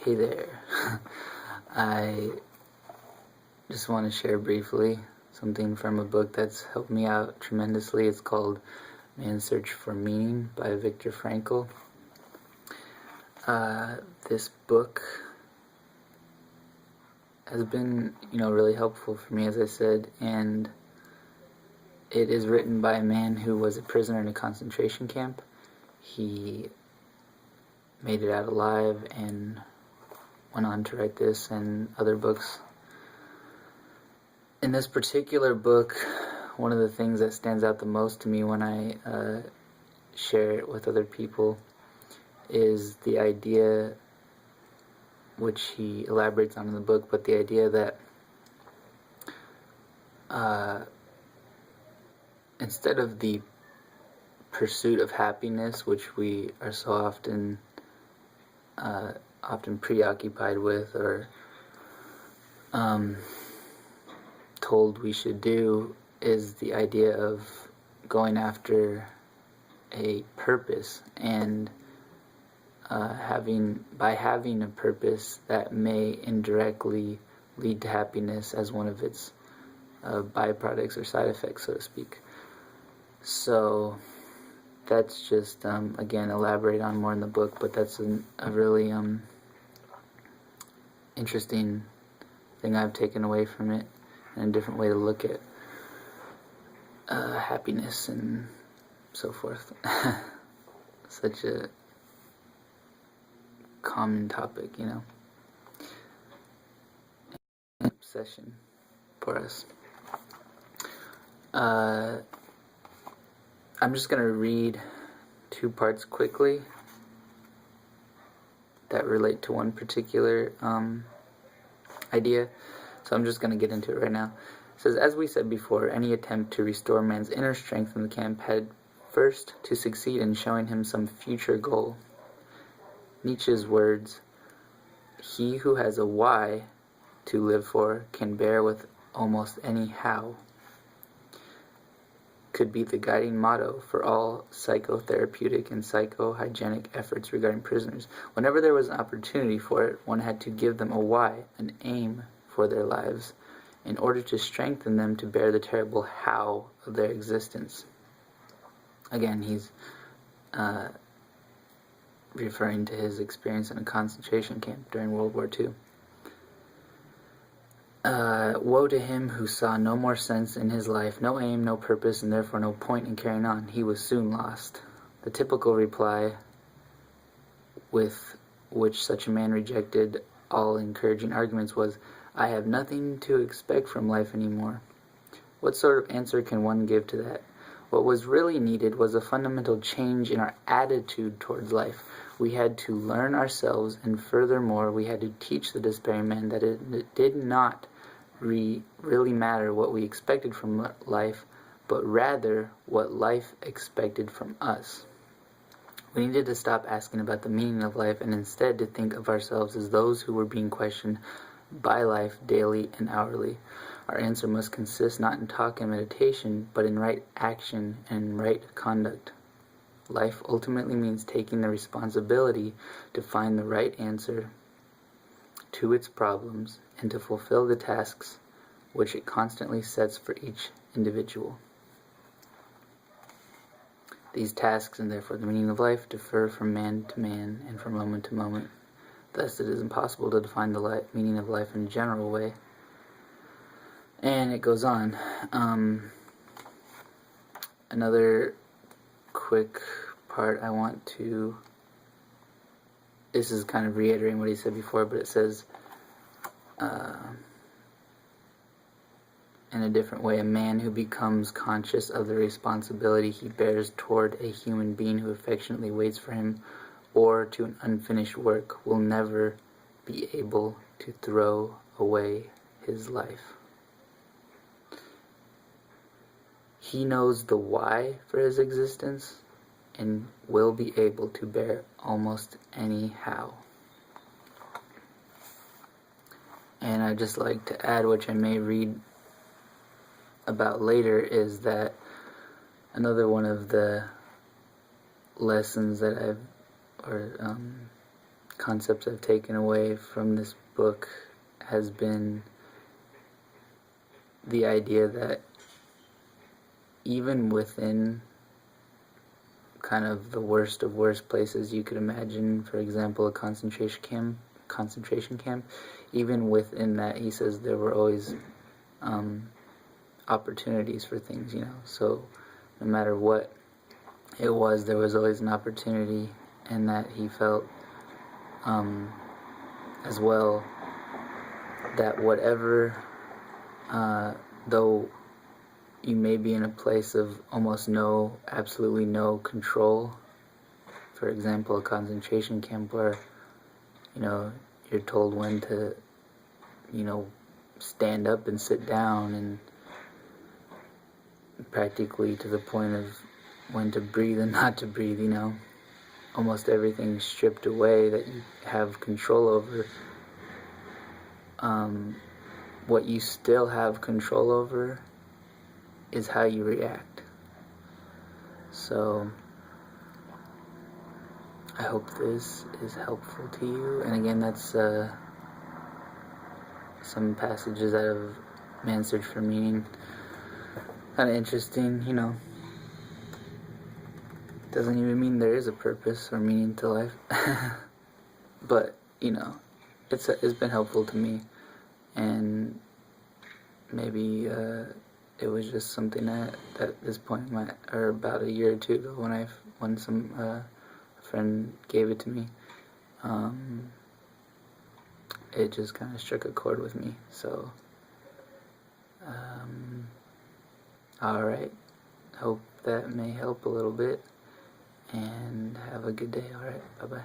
Hey there. I just want to share briefly something from a book that's helped me out tremendously. It's called Man's Search for Meaning by Viktor Frankl. This book has been, really helpful for me, as I said, and it is written by a man who was a prisoner in a concentration camp. He made it out alive and went on to write this and other books. In this particular book, one of the things that stands out the most to me when I share it with other people is the idea, which he elaborates on in the book, but the idea that instead of the pursuit of happiness, which we are so often preoccupied with or told we should do, is the idea of going after a purpose, and having a purpose that may indirectly lead to happiness as one of its byproducts or side effects, so to speak. So that's just, again, elaborate on more in the book, but that's a really interesting thing I've taken away from it, and a different way to look at happiness and so forth. Such a common topic, an obsession for us. I'm just going to read two parts quickly that relate to one particular idea. So I'm just going to get into it right now. It says, as we said before, any attempt to restore man's inner strength in the camp had first to succeed in showing him some future goal. Nietzsche's words, "He who has a why to live for can bear with almost any how," could be the guiding motto for all psychotherapeutic and psychohygienic efforts regarding prisoners. Whenever there was an opportunity for it, one had to give them a why, an aim for their lives, in order to strengthen them to bear the terrible how of their existence. Again, he's referring to his experience in a concentration camp during World War II. Woe to him who saw no more sense in his life, no aim, no purpose, and therefore no point in carrying on. He was soon lost. The typical reply with which such a man rejected all encouraging arguments was, "I have nothing to expect from life anymore." What sort of answer can one give to that? What was really needed was a fundamental change in our attitude towards life. We had to learn ourselves, and furthermore, we had to teach the despairing man that it did not really matter what we expected from life, but rather what life expected from us. We needed to stop asking about the meaning of life and instead to think of ourselves as those who were being questioned by life daily and hourly. Our answer must consist not in talk and meditation, but in right action and right conduct. Life ultimately means taking the responsibility to find the right answer to its problems and to fulfill the tasks which it constantly sets for each individual. These tasks, and therefore the meaning of life, differ from man to man and from moment to moment. Thus, it is impossible to define the meaning of life in a general way. And it goes on. Another quick part I want to... This is kind of reiterating what he said before, but it says, in a different way, a man who becomes conscious of the responsibility he bears toward a human being who affectionately waits for him or to an unfinished work will never be able to throw away his life. He knows the why for his existence and will be able to bear almost any how. And I'd just like to add, which I may read about later, is that another one of the lessons that concepts I've taken away from this book has been the idea that even within kind of the worst of worst places you could imagine, for example, a concentration camp, even within that, he says there were always opportunities for things, so no matter what it was, there was always an opportunity, and that he felt as well that whatever, though you may be in a place of almost absolutely no control, for example, a concentration camp where, you're told when to, stand up and sit down, and practically to the point of when to breathe and not to breathe, almost everything stripped away that you have control over. What you still have control over is how you react. So I hope this is helpful to you. And again, that's some passages out of Man's Search for Meaning. Kind of interesting, Doesn't even mean there is a purpose or meaning to life. But, it's been helpful to me. And maybe it was just something that at this point, or about a year or two ago, when some a friend gave it to me, it just kind of struck a chord with me. So, alright, hope that may help a little bit, and have a good day. Alright, bye-bye.